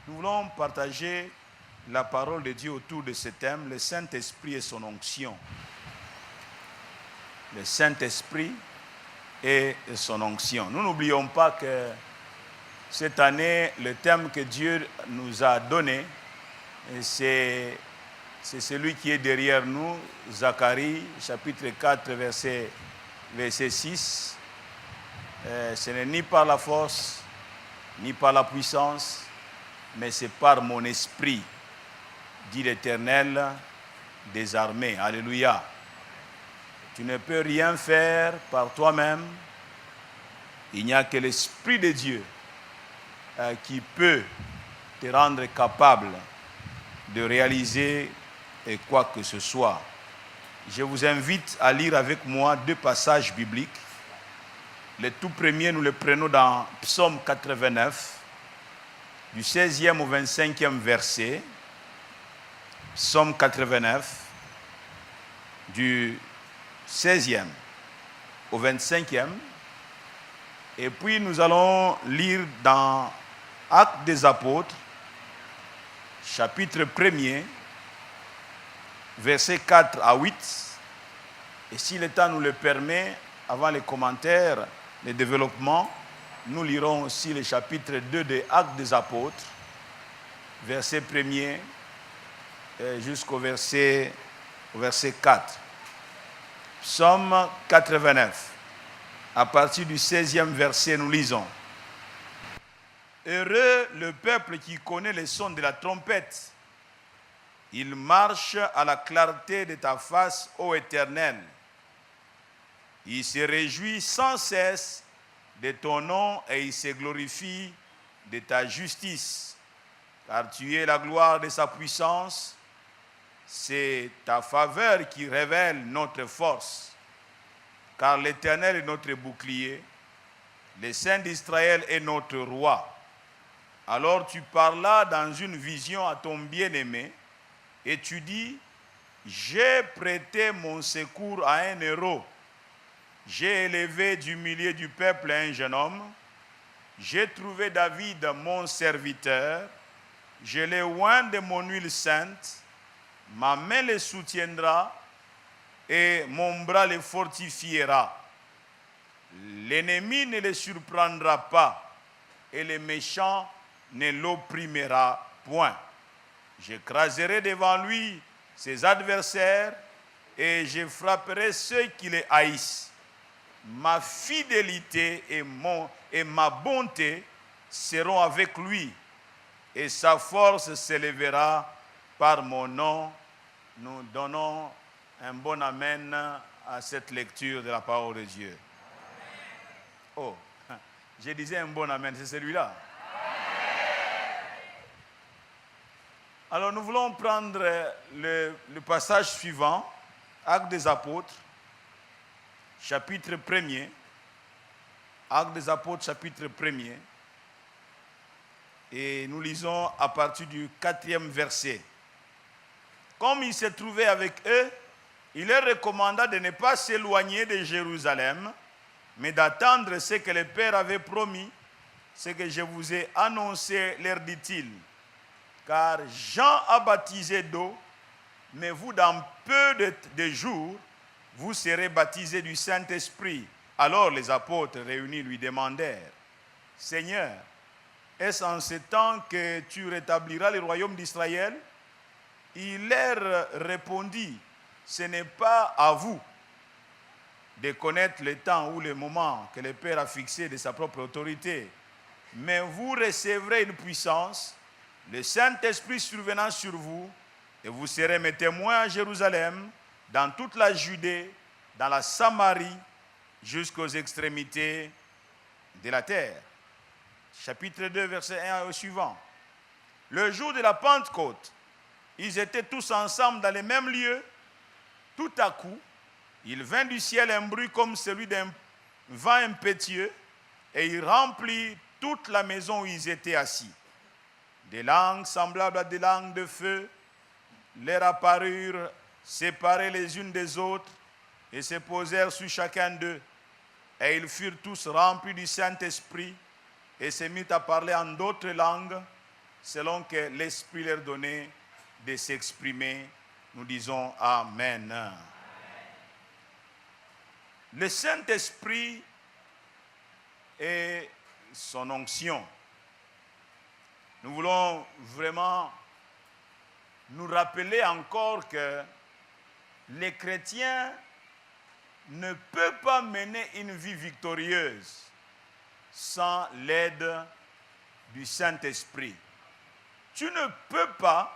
Nous voulons partager la parole de Dieu autour de ce thème, le Saint-Esprit et son onction. Le Saint-Esprit et son onction. Nous n'oublions pas que cette année, le thème que Dieu nous a donné, c'est celui qui est derrière nous, Zacharie, chapitre 4, verset 6. Ce n'est ni par la force, ni par la puissance, mais c'est par mon esprit, dit l'Éternel des armées. Alléluia. Tu ne peux rien faire par toi-même. Il n'y a que l'Esprit de Dieu qui peut te rendre capable de réaliser quoi que ce soit. Je vous invite à lire avec moi deux passages bibliques. Le tout premier, nous le prenons dans Psaume 89, du 16e au 25e verset. Psaume 89, du 16e au 25e. Et puis nous allons lire dans Actes des Apôtres, chapitre 1er, versets 4 à 8. Et si le temps nous le permet, avant les commentaires, les développements, nous lirons aussi le chapitre 2 des Actes des Apôtres, verset 1er jusqu'au verset 4. Psaume 89. À partir du 16e verset, nous lisons. Heureux le peuple qui connaît le son de la trompette. Il marche à la clarté de ta face, ô Éternel. Il se réjouit sans cesse de ton nom et il se glorifie de ta justice. Car tu es la gloire de sa puissance. C'est ta faveur qui révèle notre force. Car l'Éternel est notre bouclier. Le Saint d'Israël est notre roi. Alors tu parlas dans une vision à ton bien-aimé et tu dis, j'ai prêté mon secours à un héros. J'ai élevé du milieu du peuple un jeune homme. J'ai trouvé David mon serviteur. Je l'ai oint de mon huile sainte. Ma main le soutiendra et mon bras le fortifiera. L'ennemi ne le surprendra pas et le méchant ne l'opprimera point. J'écraserai devant lui ses adversaires et je frapperai ceux qui le haïssent. Ma fidélité et ma bonté seront avec lui et sa force s'élèvera par mon nom. Nous donnons un bon amen à cette lecture de la parole de Dieu. Oh, je disais un bon amen, c'est celui-là. Alors nous voulons prendre le passage suivant, Actes des Apôtres, chapitre 1er. Actes des Apôtres, chapitre 1er. Et nous lisons à partir du 4e verset. Comme il se trouvait avec eux, il leur recommanda de ne pas s'éloigner de Jérusalem, mais d'attendre ce que le Père avait promis, ce que je vous ai annoncé, leur dit-il. Car Jean a baptisé d'eau, mais vous, dans peu de jours, vous serez baptisés du Saint-Esprit. Alors les apôtres réunis lui demandèrent, Seigneur, est-ce en ce temps que tu rétabliras le royaume d'Israël? Il leur répondit, ce n'est pas à vous de connaître le temps ou le moment que le Père a fixé de sa propre autorité, mais vous recevrez une puissance, le Saint-Esprit survenant sur vous, et vous serez mes témoins à Jérusalem, dans toute la Judée, dans la Samarie, jusqu'aux extrémités de la terre. Chapitre 2, verset 1 au suivant. Le jour de la Pentecôte, ils étaient tous ensemble dans le même lieu. Tout à coup, il vint du ciel un bruit comme celui d'un vent impétueux, et il remplit toute la maison où ils étaient assis. Des langues semblables à des langues de feu leur apparurent, séparées les unes des autres, et se posèrent sur chacun d'eux. Et ils furent tous remplis du Saint-Esprit, et se mirent à parler en d'autres langues, selon que l'Esprit leur donnait de s'exprimer. Nous disons Amen. Le Saint-Esprit et son onction. Nous voulons vraiment nous rappeler encore que les chrétiens ne peuvent pas mener une vie victorieuse sans l'aide du Saint-Esprit. Tu ne peux pas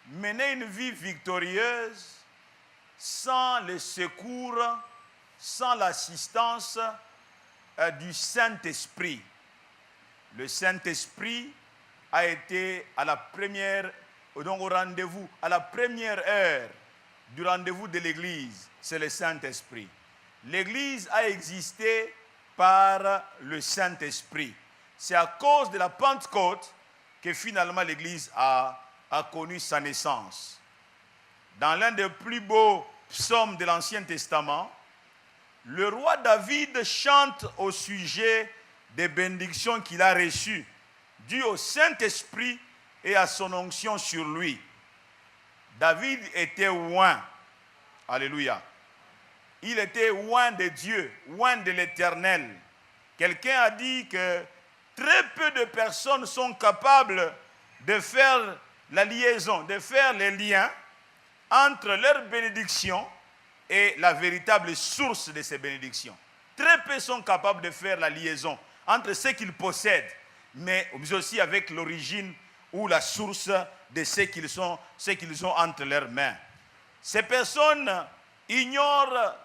mener une vie victorieuse sans le secours, sans l'assistance du Saint-Esprit. Le Saint-Esprit a été à la première, donc au rendez-vous, à la première heure du rendez-vous de l'Église, c'est le Saint-Esprit. L'Église a existé par le Saint-Esprit. C'est à cause de la Pentecôte que finalement l'Église a connu sa naissance. Dans l'un des plus beaux psaumes de l'Ancien Testament, le roi David chante au sujet des bénédictions qu'il a reçues, dues au Saint-Esprit et à son onction sur lui. David était oint. Alléluia. Il était oint de Dieu, oint de l'Éternel. Quelqu'un a dit que très peu de personnes sont capables de faire la liaison, de faire les liens entre leur bénédiction et la véritable source de ces bénédictions. Très peu sont capables de faire la liaison entre ce qu'ils possèdent, mais aussi avec l'origine ou la source de ce qu'ils ont entre leurs mains. Ces personnes ignorent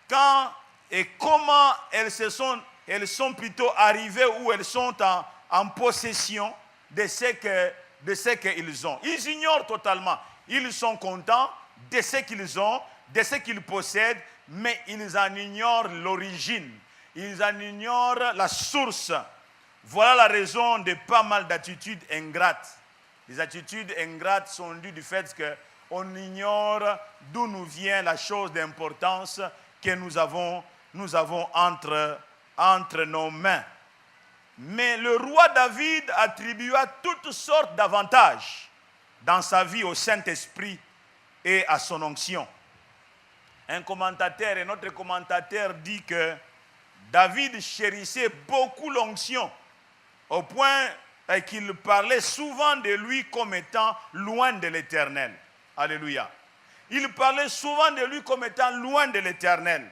quand et comment elles sont plutôt arrivées ou elles sont en possession de ce qu'ils ont. Ils ignorent totalement. Ils sont contents de ce qu'ils ont, de ce qu'ils possèdent, mais ils en ignorent l'origine. Ils en ignorent la source. Voilà la raison de pas mal d'attitudes ingrates. Les attitudes ingrates sont dues du fait qu'on ignore d'où nous vient la chose d'importance que nous avons entre nos mains. Mais le roi David attribua toutes sortes d'avantages dans sa vie au Saint-Esprit et à son onction. Un autre commentateur dit que David chérissait beaucoup l'onction, au point qu'il parlait souvent de lui comme étant loin de l'Éternel. Alléluia. Il parlait souvent de lui comme étant loin de l'Éternel.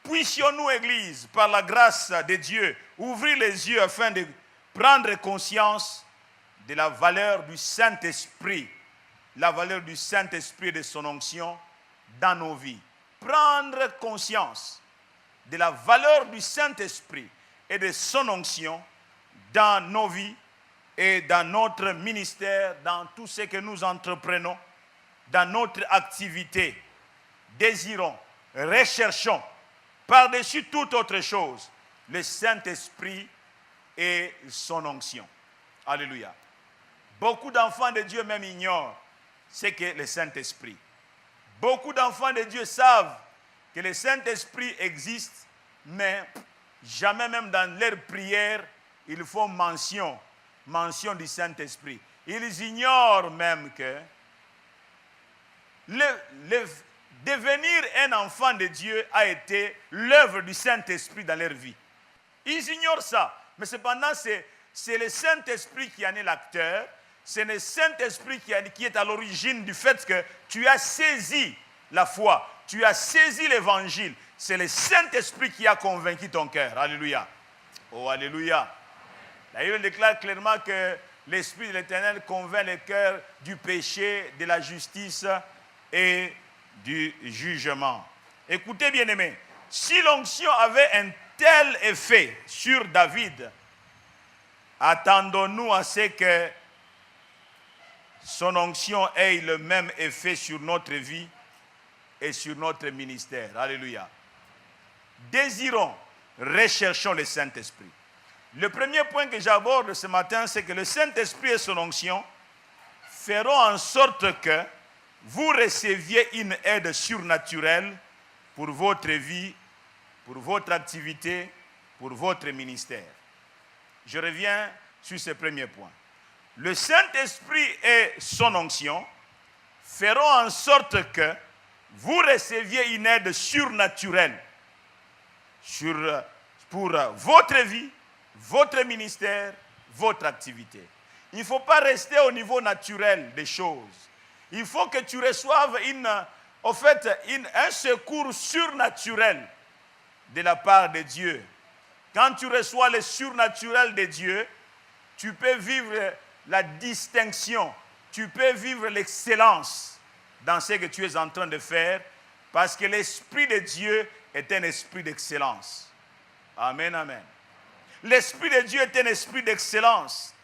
Puissions-nous, Église, par la grâce de Dieu, ouvrir les yeux afin de prendre conscience de la valeur du Saint-Esprit, la valeur du Saint-Esprit et de son onction dans nos vies. Prendre conscience de la valeur du Saint-Esprit et de son onction dans nos vies et dans notre ministère, dans tout ce que nous entreprenons, dans notre activité. Désirons, recherchons, par-dessus toute autre chose, le Saint-Esprit et son onction. Alléluia. Beaucoup d'enfants de Dieu même ignorent ce qu'est le Saint-Esprit. Beaucoup d'enfants de Dieu savent que le Saint-Esprit existe, mais jamais même dans leurs prières, ils font mention du Saint-Esprit. Ils ignorent même que devenir un enfant de Dieu a été l'œuvre du Saint-Esprit dans leur vie. Ils ignorent ça, mais cependant c'est le Saint-Esprit qui en est l'acteur. C'est le Saint-Esprit qui est à l'origine du fait que tu as saisi la foi, tu as saisi l'évangile. C'est le Saint-Esprit qui a convaincu ton cœur. Alléluia. Oh, alléluia. D'ailleurs, il déclare clairement que l'Esprit de l'Éternel convainc le cœur du péché, de la justice et du jugement. Écoutez, bien-aimés, si l'onction avait un tel effet sur David, attendons-nous à ce que son onction ait le même effet sur notre vie et sur notre ministère. Alléluia. Désirons, recherchons le Saint-Esprit. Le premier point que j'aborde ce matin, c'est que le Saint-Esprit et son onction feront en sorte que vous receviez une aide surnaturelle pour votre vie, pour votre activité, pour votre ministère. Je reviens sur ce premier point. le Saint-Esprit et son onction feront en sorte que vous receviez une aide surnaturelle pour votre vie, votre ministère, votre activité. Il ne faut pas rester au niveau naturel des choses. Il faut que tu reçoives un secours surnaturel de la part de Dieu. Quand tu reçois le surnaturel de Dieu, tu peux vivre la distinction, tu peux vivre l'excellence dans ce que tu es en train de faire, parce que l'Esprit de Dieu est un esprit d'excellence. Amen, amen. L'Esprit de Dieu est un esprit d'excellence.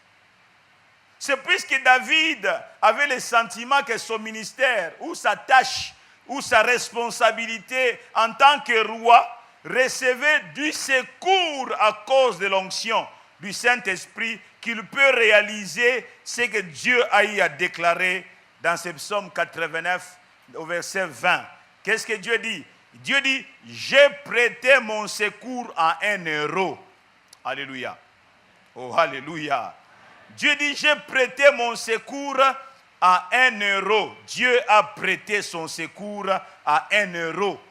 C'est puisque David avait le sentiment que son ministère, ou sa tâche, ou sa responsabilité en tant que roi, recevait du secours à cause de l'onction du Saint-Esprit, qu'il peut réaliser ce que Dieu a eu à déclarer dans ce psaume 89 au verset 20. Qu'est-ce que Dieu dit? Dieu dit, j'ai prêté mon secours à un héros. Alléluia. Oh, alléluia. Dieu dit, j'ai prêté mon secours à un héros. Dieu a prêté son secours à un héros.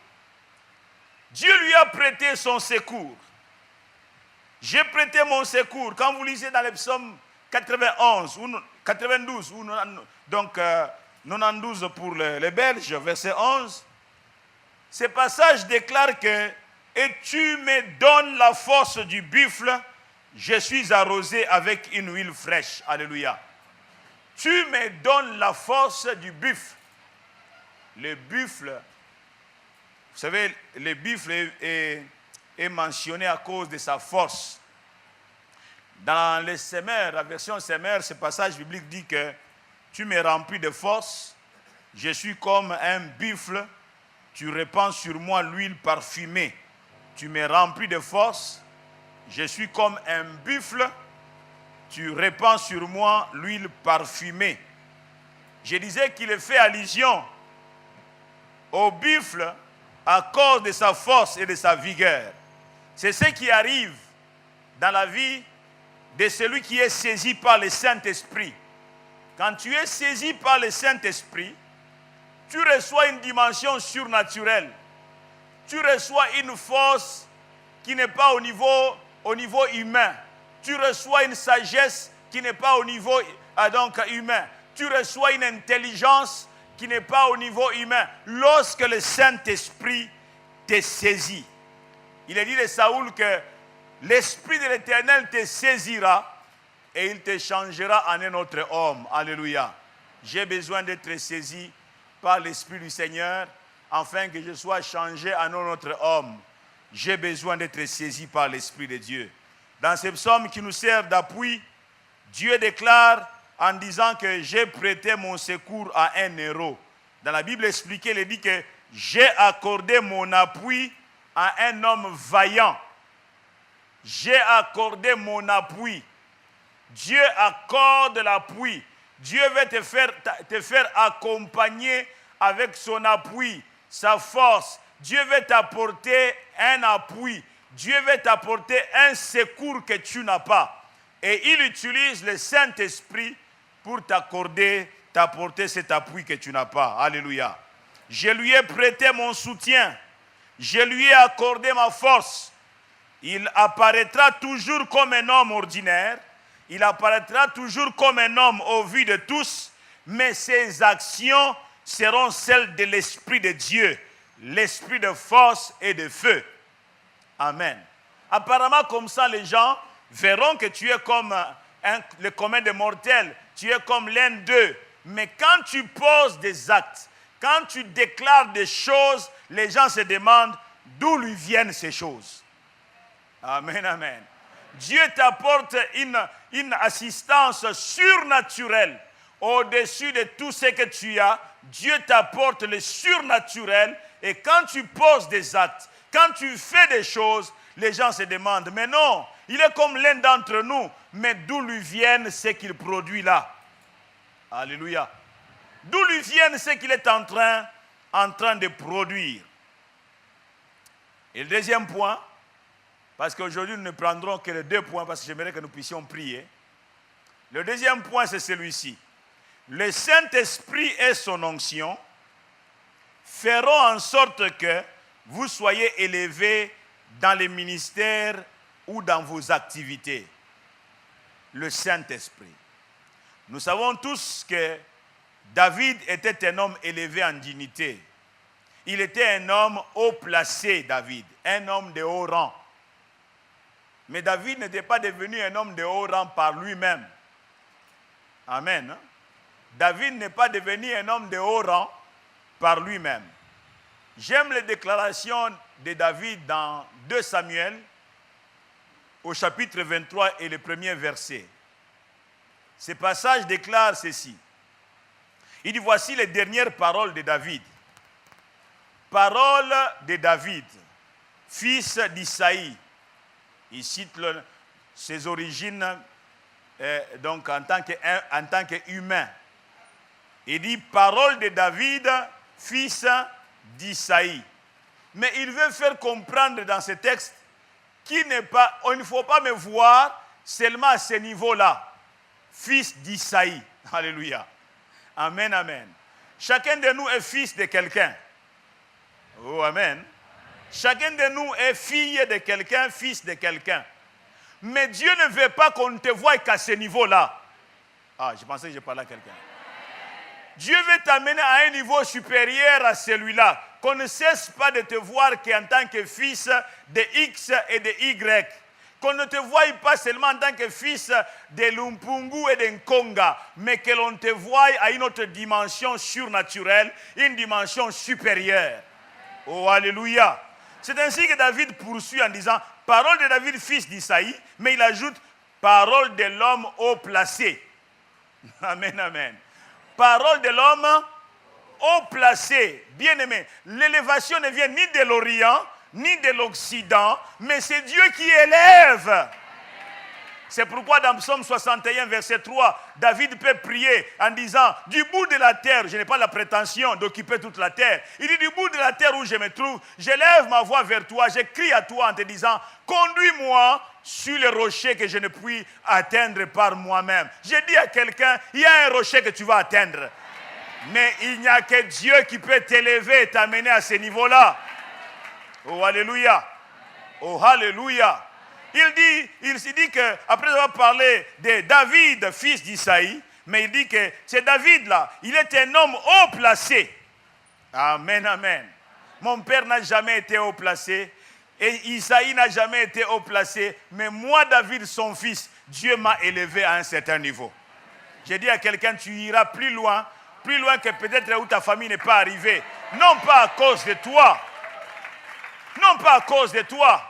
Dieu lui a prêté son secours. J'ai prêté mon secours. Quand vous lisez dans le psaume 91, ou 92, ou donc 92 pour les Belges, verset 11, ce passage déclare que « Et tu me donnes la force du buffle, je suis arrosé avec une huile fraîche. » Alléluia. Tu me donnes la force du buffle. Le buffle, vous savez, le buffle est mentionné à cause de sa force. Dans les Semeurs, la version Semeurs, ce passage biblique dit que tu me remplis de force, je suis comme un buffle, tu répands sur moi l'huile parfumée. Tu me remplis de force, je suis comme un buffle, tu répands sur moi l'huile parfumée. Je disais qu'il fait allusion au buffle à cause de sa force et de sa vigueur. C'est ce qui arrive dans la vie de celui qui est saisi par le Saint-Esprit. Quand tu es saisi par le Saint-Esprit, tu reçois une dimension surnaturelle. Tu reçois une force qui n'est pas au niveau humain. Tu reçois une sagesse qui n'est pas au niveau humain. Tu reçois une intelligence qui n'est pas au niveau humain. Lorsque le Saint-Esprit te saisit. Il est dit de Saoul que l'Esprit de l'Éternel te saisira et il te changera en un autre homme. Alléluia. J'ai besoin d'être saisi par l'Esprit du Seigneur afin que je sois changé en un autre homme. J'ai besoin d'être saisi par l'Esprit de Dieu. Dans ce psaume qui nous sert d'appui, Dieu déclare en disant que j'ai prêté mon secours à un héros. Dans la Bible expliquée, il dit que j'ai accordé mon appui à un homme vaillant. J'ai accordé mon appui. Dieu accorde l'appui. Dieu veut te faire accompagner avec son appui, sa force. Dieu veut t'apporter un appui. Dieu veut t'apporter un secours que tu n'as pas. Et il utilise le Saint-Esprit pour t'apporter cet appui que tu n'as pas. Alléluia. Je lui ai prêté mon soutien. Je lui ai accordé ma force. Il apparaîtra toujours comme un homme ordinaire. Il apparaîtra toujours comme un homme au vu de tous. Mais ses actions seront celles de l'Esprit de Dieu. L'Esprit de force et de feu. Amen. Apparemment, comme ça, les gens verront que tu es comme le commun des mortels. Tu es comme l'un d'eux. Mais quand tu poses des actes, quand tu déclares des choses, les gens se demandent d'où lui viennent ces choses. Amen, amen. Dieu t'apporte une assistance surnaturelle au-dessus de tout ce que tu as. Dieu t'apporte le surnaturel. Et quand tu poses des actes, quand tu fais des choses, les gens se demandent, mais non, il est comme l'un d'entre nous, mais d'où lui viennent ce qu'il produit là? Alléluia. D'où lui viennent ce qu'il est en train de produire? Et le deuxième point, parce qu'aujourd'hui nous ne prendrons que les 2 points, parce que j'aimerais que nous puissions prier. Le deuxième point, c'est celui-ci. Le Saint-Esprit et son onction feront en sorte que vous soyez élevés dans les ministères ou dans vos activités. Le Saint-Esprit. Nous savons tous que David était un homme élevé en dignité. Il était un homme haut placé, David, un homme de haut rang. Mais David n'était pas devenu un homme de haut rang par lui-même. Amen. David n'est pas devenu un homme de haut rang par lui-même. J'aime les déclarations de David dans 2 Samuel, au chapitre 23 et le premier verset. Ce passage déclare ceci. Il dit, voici les dernières paroles de David. Paroles de David, fils d'Isaïe. Il cite ses origines donc en tant qu'humain. Il dit, paroles de David, fils d'Isaïe. Mais il veut faire comprendre dans ce texte qu'il ne faut pas me voir seulement à ce niveau-là. Fils d'Isaïe. Alléluia. Amen, amen. Chacun de nous est fils de quelqu'un. Oh, amen. Chacun de nous est fille de quelqu'un, fils de quelqu'un. Mais Dieu ne veut pas qu'on ne te voie qu'à ce niveau-là. Ah, je pensais que je parlais à quelqu'un. Dieu veut t'amener à un niveau supérieur à celui-là. Qu'on ne cesse pas de te voir qu'en tant que fils de X et de Y. Qu'on ne te voie pas seulement en tant que fils de Lumpungu et de Nkonga, mais que l'on te voie à une autre dimension surnaturelle, une dimension supérieure. Oh, alléluia. C'est ainsi que David poursuit en disant, parole de David, fils d'Isaïe, mais il ajoute, parole de l'homme haut placé. Amen, amen. Parole de l'homme haut placé. Bien-aimé, l'élévation ne vient ni de l'Orient, ni de l'Occident, mais c'est Dieu qui élève. C'est pourquoi dans Psaume 61, verset 3, David peut prier en disant, du bout de la terre, je n'ai pas la prétention d'occuper toute la terre. Il dit, du bout de la terre où je me trouve, j'élève ma voix vers toi, je crie à toi en te disant, conduis-moi sur le rocher que je ne puis atteindre par moi-même. J'ai dit à quelqu'un, il y a un rocher que tu vas atteindre. Mais il n'y a que Dieu qui peut t'élever et t'amener à ce niveau-là. Oh, alléluia. Oh, alléluia. Il se dit qu'après avoir parlé de David, fils d'Isaïe, mais il dit que c'est David-là, il est un homme haut placé. Amen, amen. Mon père n'a jamais été haut placé, et Isaïe n'a jamais été haut placé, mais moi, David, son fils, Dieu m'a élevé à un certain niveau. J'ai dit à quelqu'un, tu iras plus loin que peut-être où ta famille n'est pas arrivée. Non pas à cause de toi. Non pas à cause de toi.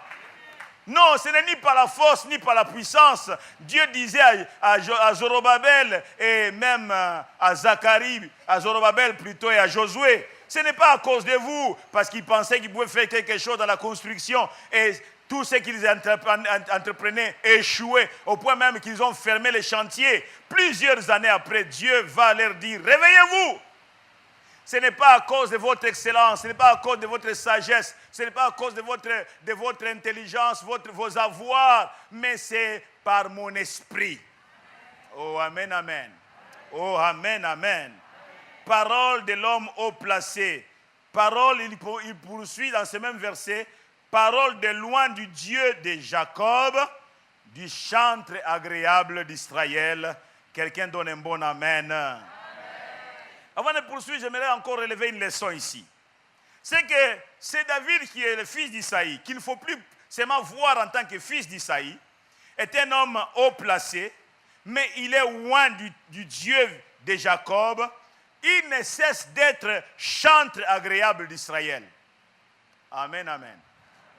Non, ce n'est ni par la force, ni par la puissance. Dieu disait à Zorobabel et même à Zacharie, à Zorobabel plutôt et à Josué, ce n'est pas à cause de vous, parce qu'ils pensaient qu'ils pouvaient faire quelque chose dans la construction. Et tout ce qu'ils entreprenaient échouait, au point même qu'ils ont fermé les chantiers. Plusieurs années après, Dieu va leur dire, réveillez-vous. Ce n'est pas à cause de votre excellence, ce n'est pas à cause de votre sagesse, ce n'est pas à cause de votre intelligence, vos avoirs, mais c'est par mon esprit. Oh, amen, amen. Oh, amen, amen. Parole de l'homme haut placé. Parole, il poursuit dans ce même verset, parole de loin du Dieu de Jacob, du chantre agréable d'Israël. Quelqu'un donne un bon amen. Avant de poursuivre, j'aimerais encore relever une leçon ici. C'est que c'est David qui est le fils d'Isaïe, qu'il ne faut plus seulement voir en tant que fils d'Isaïe, est un homme haut placé, mais il est loin du Dieu de Jacob. Il ne cesse d'être chantre agréable d'Israël. Amen, amen.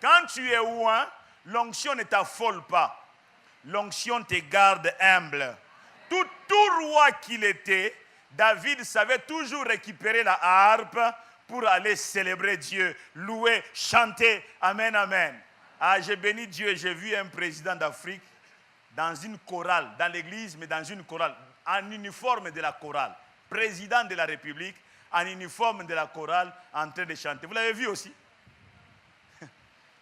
Quand tu es loin, l'onction ne t'affole pas. L'onction te garde humble. Tout roi qu'il était, David savait toujours récupérer la harpe pour aller célébrer Dieu, louer, chanter. Amen, amen. Ah, j'ai béni Dieu, j'ai vu un président d'Afrique dans une chorale, dans l'église, mais dans une chorale, en uniforme de la chorale. Président de la République, en uniforme de la chorale, en train de chanter. Vous l'avez vu aussi?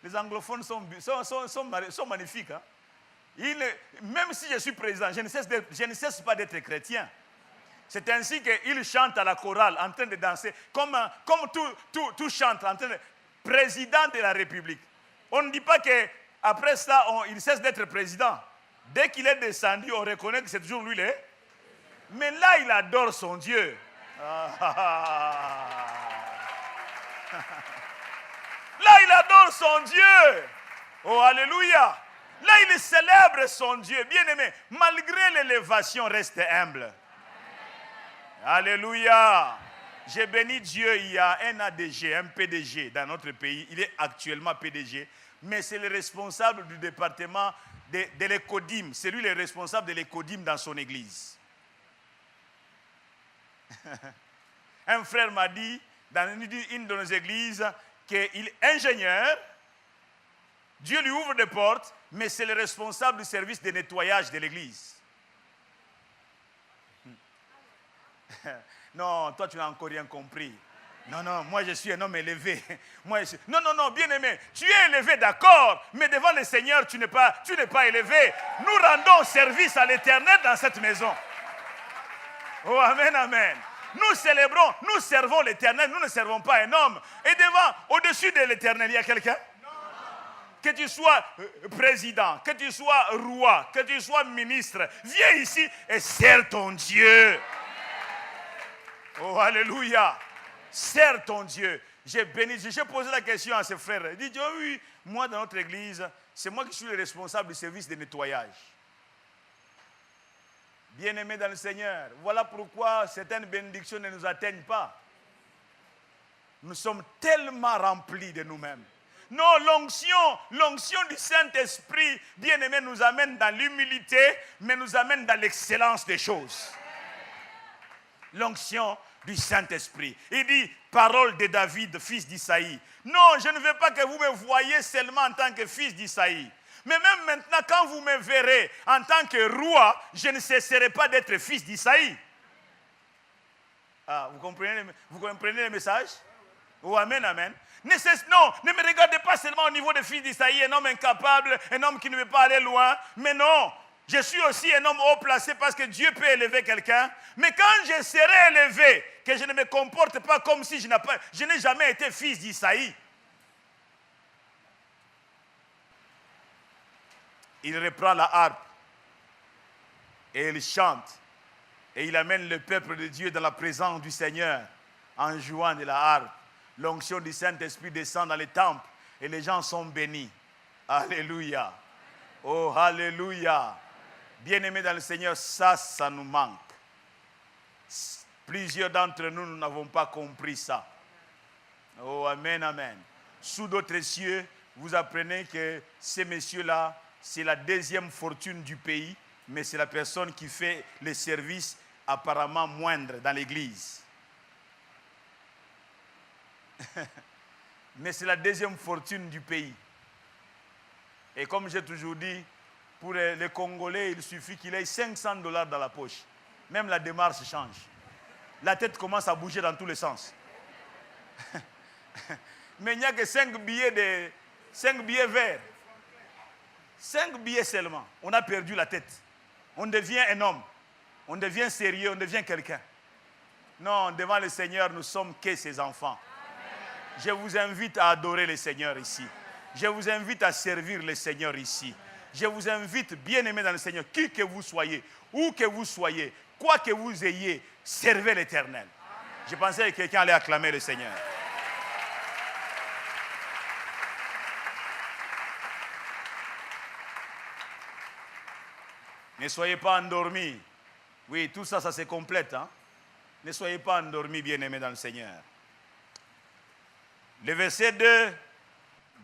Les anglophones sont magnifiques. Hein? Même si je suis président, je ne cesse pas d'être chrétien. C'est ainsi qu'il chante à la chorale en train de danser, comme tout chante, en train de président de la République. On ne dit pas qu'après ça, il cesse d'être président. Dès qu'il est descendu, on reconnaît que c'est toujours lui. Mais là, il adore son Dieu. Là, il adore son Dieu. Oh, alléluia. Là, il célèbre son Dieu. Bien-aimé, malgré l'élévation, reste humble. Alléluia. J'ai béni Dieu, il y a un ADG, un PDG dans notre pays. Il est actuellement PDG, mais c'est le responsable du département de l'Ecodim. C'est lui le responsable de l'Ecodim dans son église. Un frère m'a dit, dans une de nos églises, qu'il est ingénieur. Dieu lui ouvre des portes, mais c'est le responsable du service de nettoyage de l'église. Non, toi tu n'as encore rien compris. Non, moi je suis un homme élevé. Non, bien aimé, tu es élevé, d'accord, mais devant le Seigneur, tu n'es pas élevé. Nous rendons service à l'Éternel dans cette maison. Oh, amen, amen. Nous célébrons, nous servons l'Éternel, nous ne servons pas un homme. Et au-dessus de l'Éternel, il y a quelqu'un? Que tu sois président, que tu sois roi, que tu sois ministre, viens ici et sers ton Dieu. Oh, alléluia. Sers ton Dieu. J'ai posé la question à ce frère. Il dit, oh oui, moi dans notre église, c'est moi qui suis le responsable du service de nettoyage. Bien-aimés dans le Seigneur, voilà pourquoi certaines bénédictions ne nous atteignent pas. Nous sommes tellement remplis de nous-mêmes. Non, l'onction du Saint-Esprit, bien-aimé, nous amène dans l'humilité, mais nous amène dans l'excellence des choses. L'onction du Saint-Esprit. Il dit, parole de David, fils d'Isaïe. Non, je ne veux pas que vous me voyiez seulement en tant que fils d'Isaïe. Mais même maintenant, quand vous me verrez en tant que roi, je ne cesserai pas d'être fils d'Isaïe. Ah, vous comprenez le message? Oh, amen, amen. Non, ne me regardez pas seulement au niveau des fils d'Isaïe, un homme incapable, un homme qui ne veut pas aller loin. Mais non, je suis aussi un homme haut placé parce que Dieu peut élever quelqu'un. Mais quand je serai élevé, que je ne me comporte pas comme si je n'ai jamais été fils d'Isaïe. Il reprend la harpe et il chante. Et il amène le peuple de Dieu dans la présence du Seigneur en jouant de la harpe. L'onction du Saint-Esprit descend dans les temples et les gens sont bénis. Alléluia. Oh, alléluia. Bien-aimés dans le Seigneur, ça nous manque. Plusieurs d'entre nous n'avons pas compris ça. Oh, amen, amen. Sous d'autres cieux, vous apprenez que ces messieurs-là, c'est la deuxième fortune du pays, mais c'est la personne qui fait les services apparemment moindres dans l'église. Mais c'est la deuxième fortune du pays. Et comme j'ai toujours dit, pour les Congolais, il suffit qu'il ait $500 dans la poche. Même la démarche change. La tête commence à bouger dans tous les sens. Mais il n'y a que 5 billets verts. 5 billets seulement. On a perdu la tête. On devient un homme. On devient sérieux, on devient quelqu'un. Non, devant le Seigneur, nous sommes que ses enfants. Je vous invite à adorer le Seigneur ici. Je vous invite à servir le Seigneur ici. Je vous invite, bien-aimés dans le Seigneur, qui que vous soyez, où que vous soyez, quoi que vous ayez, servez l'Éternel. Je pensais que quelqu'un allait acclamer le Seigneur. Ne soyez pas endormis. Oui, tout ça, ça se complète. Hein? Ne soyez pas endormis, bien-aimés dans le Seigneur. Le verset 2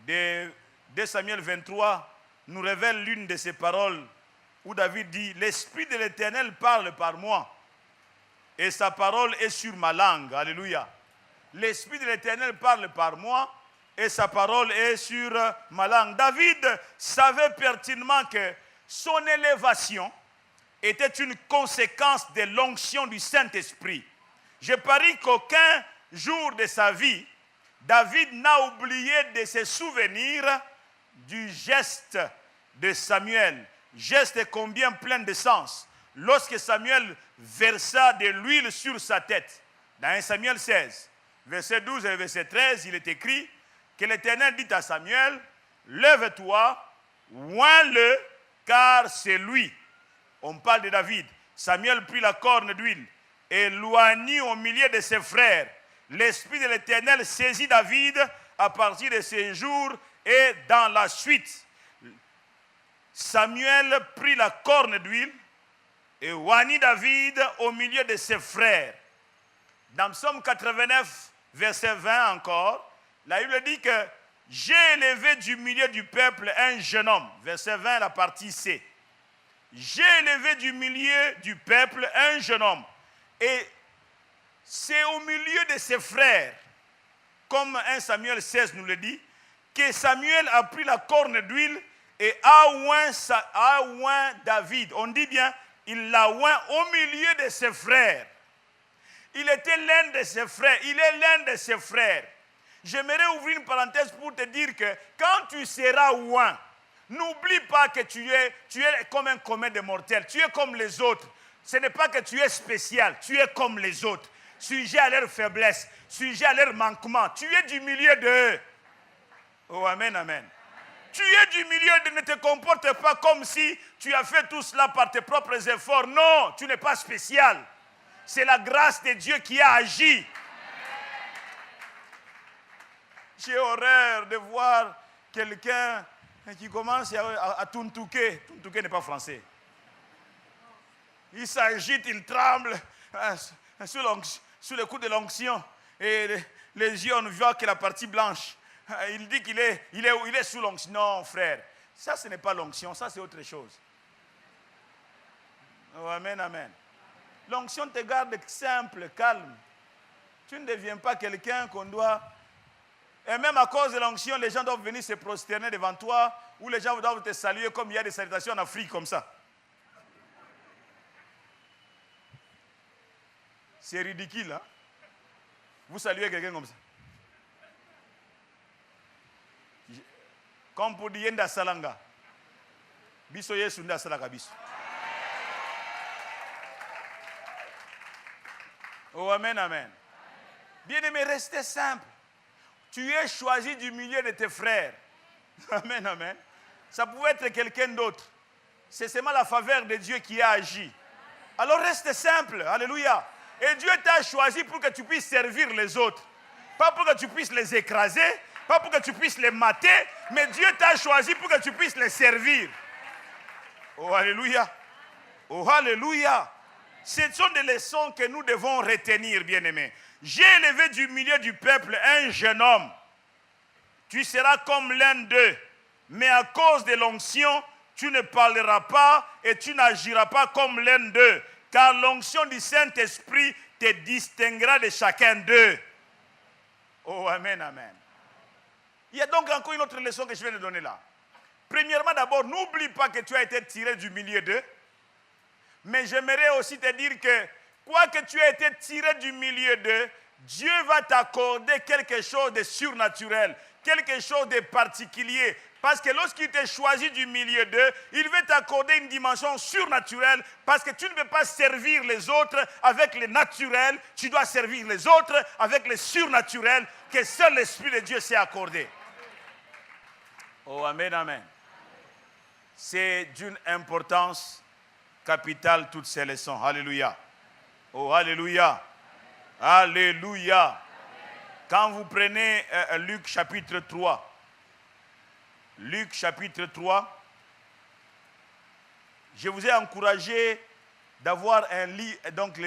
de Samuel 23 nous révèle l'une de ces paroles où David dit « L'Esprit de l'Éternel parle par moi et sa parole est sur ma langue. » Alléluia. L'Esprit de l'Éternel parle par moi et sa parole est sur ma langue. David savait pertinemment que son élévation était une conséquence de l'onction du Saint-Esprit. Je parie qu'aucun jour de sa vie, David n'a oublié de se souvenir du geste de Samuel Geste combien plein de sens. Lorsque Samuel versa de l'huile sur sa tête. Dans 1 Samuel 16, verset 12 et verset 13, il est écrit que l'Éternel dit à Samuel, lève-toi, oins-le, car c'est lui. On parle de David. Samuel prit la corne d'huile et l'oignit au milieu de ses frères. L'Esprit de l'Éternel saisit David à partir de ces jours et dans la suite. Samuel prit la corne d'huile et oignit David au milieu de ses frères. Dans Psaume 89, verset 20 encore, la Bible dit que j'ai élevé du milieu du peuple un jeune homme. Verset 20, la partie C. J'ai élevé du milieu du peuple un jeune homme. Et c'est au milieu de ses frères, comme 1 Samuel 16 nous le dit, que Samuel a pris la corne d'huile et a oint David. On dit bien, il l'a oint au milieu de ses frères. Il était l'un de ses frères. Il est l'un de ses frères. J'aimerais ouvrir une parenthèse pour te dire que quand tu seras oint, n'oublie pas que tu es comme un commun des mortels. Tu es comme les autres. Ce n'est pas que tu es spécial. Tu es comme les autres. Sujet à leur faiblesse. Sujet à leur manquement. Tu es du milieu d'eux. Oh, amen, amen. Tu es du milieu de... Ne te comporte pas comme si tu as fait tout cela par tes propres efforts. Non, tu n'es pas spécial. C'est la grâce de Dieu qui a agi. J'ai horreur de voir quelqu'un qui commence à tuntouquer. Tuntouquer n'est pas français. Il s'agite, il tremble sous le coup de l'onction. Et les yeux, on ne voit que la partie blanche. Il dit qu'il est sous l'onction. Non, frère. Ça, ce n'est pas l'onction. Ça, c'est autre chose. Oh, amen, amen. L'onction te garde simple, calme. Tu ne deviens pas quelqu'un qu'on doit... Et même à cause de l'onction, les gens doivent venir se prosterner devant toi, ou les gens doivent te saluer comme il y a des salutations en Afrique comme ça. C'est ridicule, hein? Vous saluez quelqu'un comme ça. Comme pour dire Yenda Salanga. Biso Yesu nda salaka biso. Oh, amen, amen. Bien-aimé, restez simple. Tu es choisi du milieu de tes frères. Amen, amen. Ça pouvait être quelqu'un d'autre. C'est seulement la faveur de Dieu qui a agi. Alors reste simple. Alléluia. Et Dieu t'a choisi pour que tu puisses servir les autres. Pas pour que tu puisses les écraser, pas pour que tu puisses les mater, mais Dieu t'a choisi pour que tu puisses les servir. Oh, alléluia. Oh, alléluia. Ce sont des leçons que nous devons retenir, bien-aimés. J'ai élevé du milieu du peuple un jeune homme. Tu seras comme l'un d'eux. Mais à cause de l'onction, tu ne parleras pas et tu n'agiras pas comme l'un d'eux. Car l'onction du Saint-Esprit te distinguera de chacun d'eux. Oh, amen, amen. Il y a donc encore une autre leçon que je viens de donner là. Premièrement, d'abord, n'oublie pas que tu as été tiré du milieu d'eux. Mais j'aimerais aussi te dire que, quoi que tu aies été tiré du milieu d'eux, Dieu va t'accorder quelque chose de surnaturel, quelque chose de particulier. Parce que lorsqu'il t'a choisi du milieu d'eux, il veut t'accorder une dimension surnaturelle. Parce que tu ne peux pas servir les autres avec le naturel. Tu dois servir les autres avec le surnaturel que seul l'Esprit de Dieu s'est accordé. Oh, amen, amen. C'est d'une importance capitale toutes ces leçons. Alléluia. Oh, alléluia. Alléluia. Quand vous prenez Luc chapitre 3, Luc chapitre 3, je vous ai encouragé d'avoir un livre, donc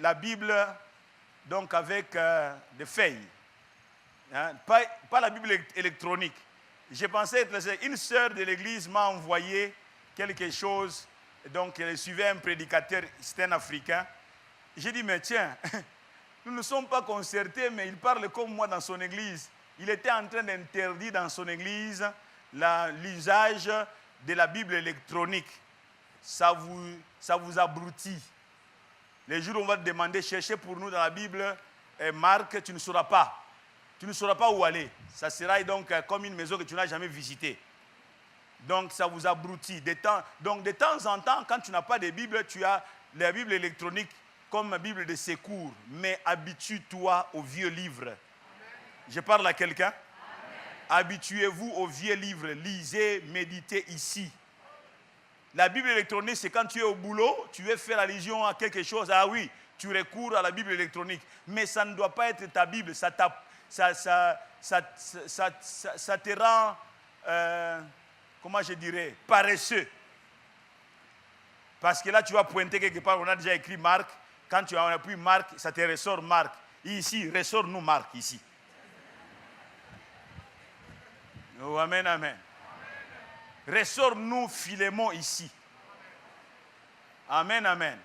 la Bible, donc avec des feuilles. Hein, pas la Bible électronique. J'ai pensé être... Une sœur de l'église m'a envoyé quelque chose. Donc, elle suivait un prédicateur, c'était un Africain. J'ai dit, mais tiens, nous ne sommes pas concertés, mais il parle comme moi dans son église. Il était en train d'interdire dans son église l'usage de la Bible électronique. Ça vous abrutit. Les jours où on va te demander, chercher pour nous dans la Bible, Marc, tu ne sauras pas. Tu ne sauras pas où aller. Ça sera donc comme une maison que tu n'as jamais visitée. Donc ça vous abrutit. Donc de temps en temps, quand tu n'as pas de Bible, tu as la Bible électronique comme Bible de secours. Mais habitue-toi aux vieux livres. Je parle à quelqu'un? Habituez-vous aux vieux livres. Lisez, méditez ici. La Bible électronique, c'est quand tu es au boulot, tu veux faire allusion à quelque chose. Ah oui, tu recours à la Bible électronique. Mais ça ne doit pas être ta Bible. Ça te rend, comment je dirais, paresseux. Parce que là, tu vas pointer quelque part, on a déjà écrit Marc. Quand tu as appuyé Marc, ça te ressort Marc. Ici, ressort-nous Marc, ici. Oh, amen, amen. Ressort-nous Philémon ici. Amen, amen.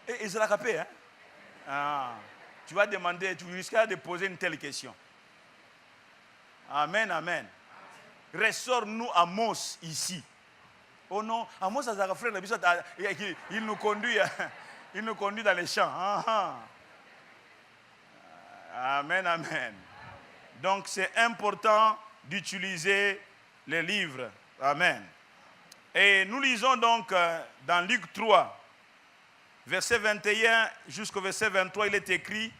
Et Israël capé, hein? Ah, tu vas demander, tu risqueras de poser une telle question. Amen, amen. Ressort-nous Amos ici. Oh non, Amos a un frère, il nous conduit dans les champs. Ah, ah. Amen, amen. Donc c'est important d'utiliser les livres. Amen. Et nous lisons donc dans Luc 3, verset 21 jusqu'au verset 23, il est écrit: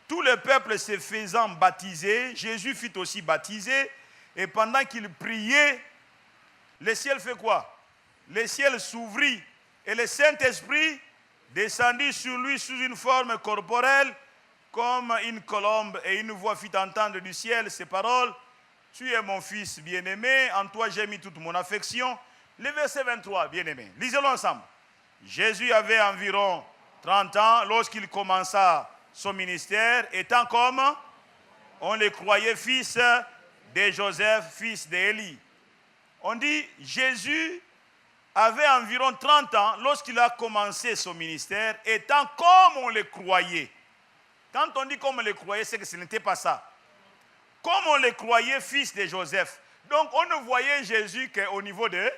tout le peuple se faisant baptiser, Jésus fut aussi baptisé, et pendant qu'il priait, le ciel fait quoi? Le ciel s'ouvrit, et le Saint-Esprit descendit sur lui sous une forme corporelle, comme une colombe, et une voix fit entendre du ciel ces paroles: tu es mon fils bien-aimé, en toi j'ai mis toute mon affection. Le verset 23, bien-aimé, lisez-le ensemble. Jésus avait environ 30 ans lorsqu'il commença son ministère, étant comme on le croyait fils de Joseph, fils d'Élie. On dit Jésus avait environ 30 ans lorsqu'il a commencé son ministère, étant comme on le croyait. Quand on dit comme on le croyait, c'est que ce n'était pas ça. Comme on le croyait fils de Joseph. Donc on ne voyait Jésus qu'au niveau de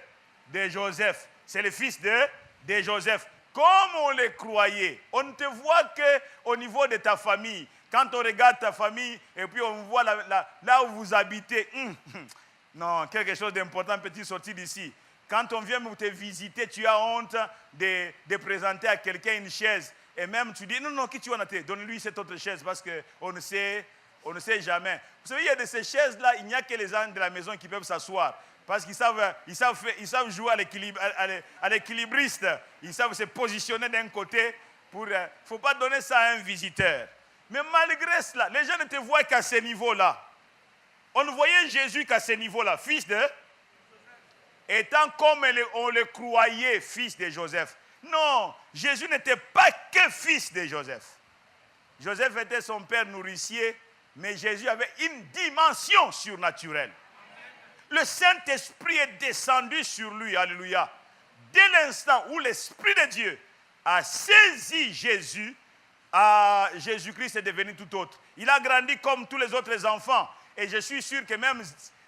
Joseph. C'est le fils de Joseph. Comme on le croyait. On ne te voit qu'au niveau de ta famille. Quand on regarde ta famille et puis on voit là où vous habitez. Non, quelque chose d'important peut-il sortir d'ici. Quand on vient te visiter, tu as honte de présenter à quelqu'un une chaise. Et même tu dis, non, qui tu en as? Donne-lui cette autre chaise parce qu'on ne sait jamais. Vous savez, il y a de ces chaises-là, il n'y a que les gens de la maison qui peuvent s'asseoir. Parce qu'ils savent jouer à l'équilibriste. Ils savent se positionner d'un côté. Il ne faut pas donner ça à un visiteur. Mais malgré cela, les gens ne te voient qu'à ce niveau-là. On ne voyait Jésus qu'à ce niveau-là, fils de... étant comme on le croyait, fils de Joseph. Non, Jésus n'était pas que fils de Joseph. Joseph était son père nourricier, mais Jésus avait une dimension surnaturelle. Le Saint-Esprit est descendu sur lui, alléluia. Dès l'instant où l'Esprit de Dieu a saisi Jésus, Jésus-Christ est devenu tout autre. Il a grandi comme tous les autres enfants. Et je suis sûr que même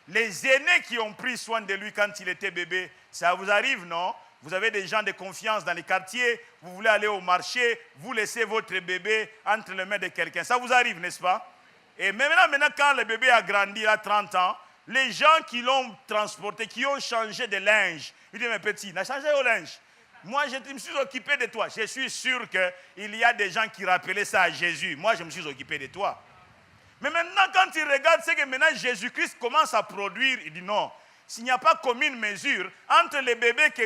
les aînés qui ont pris soin de lui quand il était bébé, ça vous arrive, non? Vous avez des gens de confiance dans les quartiers, vous voulez aller au marché, vous laissez votre bébé entre les mains de quelqu'un. Ça vous arrive, n'est-ce pas? Et maintenant, quand le bébé a grandi, il a 30 ans, les gens qui l'ont transporté, qui ont changé de linge, il dit, mais petit, n'a changé au linge. Moi, je me suis occupé de toi. Je suis sûr qu'il y a des gens qui rappelaient ça à Jésus. Moi, je me suis occupé de toi. Mais maintenant, quand il regarde, c'est que maintenant Jésus-Christ commence à produire. Il dit non, s'il n'y a pas commune mesure entre les bébés que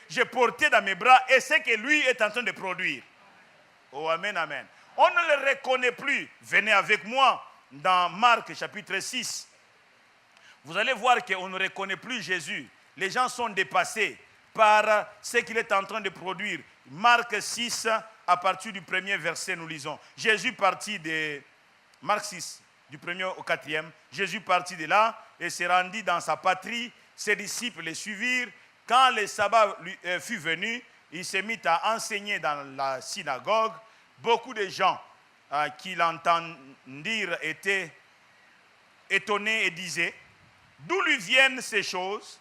j'ai portés dans mes bras et ce que lui est en train de produire. Oh, amen, amen. On ne le reconnaît plus. Venez avec moi dans Marc chapitre 6. Vous allez voir qu'on ne reconnaît plus Jésus. Les gens sont dépassés par ce qu'il est en train de produire. Marc 6, à partir du premier verset, nous lisons. Jésus partit de Marc 6, du 1er au 4e. Jésus partit de là et se rendit dans sa patrie. Ses disciples le suivirent. Quand le sabbat fut venu, il se mit à enseigner dans la synagogue. Beaucoup de gens qui l'entendirent étaient étonnés et disaient: d'où lui viennent ces choses?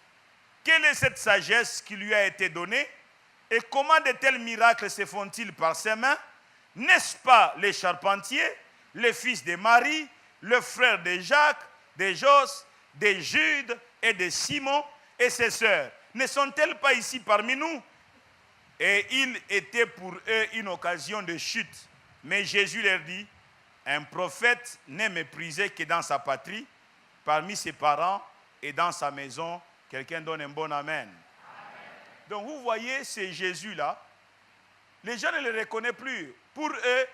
Quelle est cette sagesse qui lui a été donnée? Et comment de tels miracles se font-ils par ses mains? N'est-ce pas les charpentiers, les fils de Marie, le frère de Jacques, de Jos, de Jude et de Simon? et ses sœurs, ne sont-elles pas ici parmi nous? Et il était pour eux une occasion de chute. Mais Jésus leur dit, un prophète n'est méprisé que dans sa patrie, parmi ses parents et dans sa maison. Quelqu'un donne un bon amen. Amen. Donc vous voyez, ces Jésus-là, les gens ne le reconnaissent plus. Pour eux,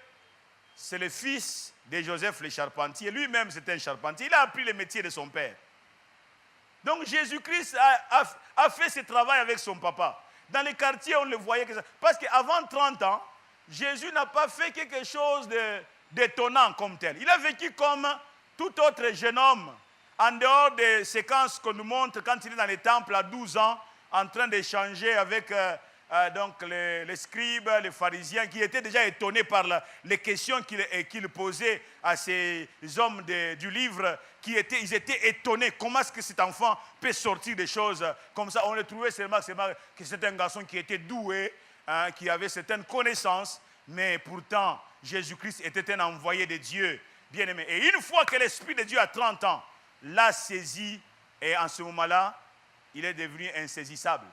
c'est le fils de Joseph le charpentier. Lui-même, c'était un charpentier. Il a appris le métier de son père. Donc Jésus-Christ a fait ce travail avec son papa. Dans les quartiers, on le voyait. Parce qu'avant 30 ans, Jésus n'a pas fait quelque chose d'étonnant comme tel. Il a vécu comme tout autre jeune homme, en dehors des séquences qu'on nous montre quand il est dans les temples à 12 ans, en train d'échanger avec donc les scribes, les pharisiens, qui étaient déjà étonnés par les questions qu'il posait à ces hommes du livre, ils étaient étonnés. Comment est-ce que cet enfant peut sortir des choses comme ça? On le trouvait seulement que c'était un garçon qui était doué, hein, qui avait certaines connaissances, mais pourtant, Jésus-Christ était un envoyé de Dieu, bien-aimé. Et une fois que l'Esprit de Dieu a 30 ans, l'a saisi, et en ce moment-là, il est devenu insaisissable.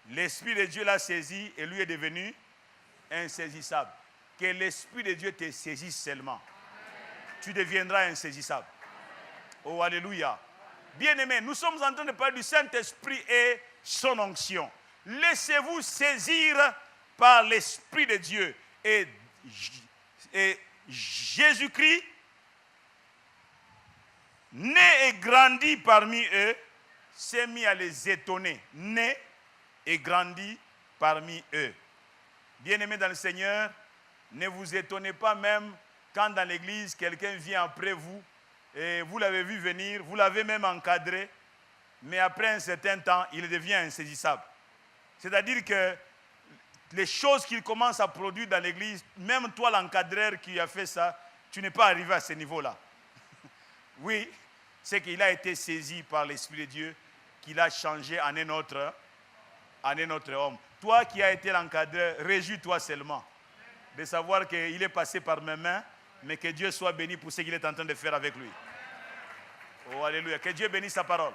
L'Esprit de Dieu l'a saisi et lui est devenu insaisissable. Que l'Esprit de Dieu te saisisse seulement. Amen. Tu deviendras insaisissable. Amen. Oh, alléluia. Bien-aimés, nous sommes en train de parler du Saint-Esprit et son onction. Laissez-vous saisir par l'Esprit de Dieu. Et Jésus-Christ, né et grandi parmi eux, s'est mis à les étonner. Né et grandi parmi eux. Bien-aimés dans le Seigneur, ne vous étonnez pas même quand dans l'église, quelqu'un vient après vous, et vous l'avez vu venir, vous l'avez même encadré, mais après un certain temps, il devient insaisissable. C'est-à-dire que les choses qu'il commence à produire dans l'église, même toi l'encadreur qui a fait ça, tu n'es pas arrivé à ce niveau-là. Oui, c'est qu'il a été saisi par l'Esprit de Dieu, qu'il a changé en un autre homme. Toi qui as été l'encadreur, réjouis-toi seulement de savoir qu'il est passé par mes mains, mais que Dieu soit béni pour ce qu'il est en train de faire avec lui. Oh, alléluia. Que Dieu bénisse sa parole.